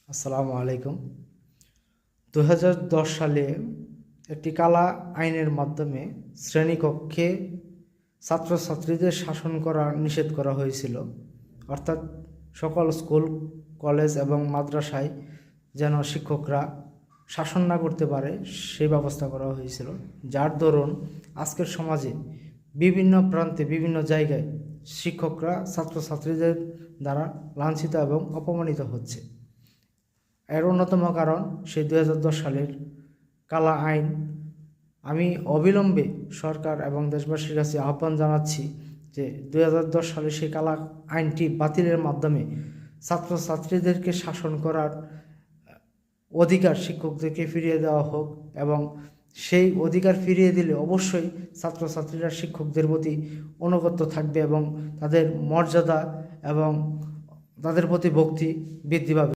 আসসালামু আলাইকুম। 2010 সালে একটি কালা আইনের মাধ্যমে শ্রেণীকক্ষে ছাত্রছাত্রীদের শাসন করা নিষেধ করা হয়েছিল। অর্থাৎ সকল স্কুল, কলেজ এবং মাদ্রাসায় যেন শিক্ষকরা শাসন না করতে পারে সেই ব্যবস্থা করা হয়েছিল, যার দরুন আজকের সমাজে বিভিন্ন প্রান্তে বিভিন্ন জায়গায় শিক্ষকরা ছাত্রছাত্রীদের দ্বারা লাঞ্ছিত এবং অপমানিত হচ্ছে। এর অন্যতম কারণ সেই 2010 সালের কালা আইন। আমি অবিলম্বে সরকার এবং দেশবাসীর কাছে আহ্বান জানাচ্ছি যে 2010 সালে সেই কালা আইনটি বাতিলের মাধ্যমে ছাত্রছাত্রীদেরকে শাসন করার অধিকার শিক্ষকদেরকে ফিরিয়ে দেওয়া হোক, এবং সেই অধিকার ফিরিয়ে দিলে অবশ্যই ছাত্রছাত্রীরা শিক্ষকদের প্রতি অনুগত থাকবে এবং তাদের মর্যাদা এবং তাদের প্রতি ভক্তি বৃদ্ধি পাবে।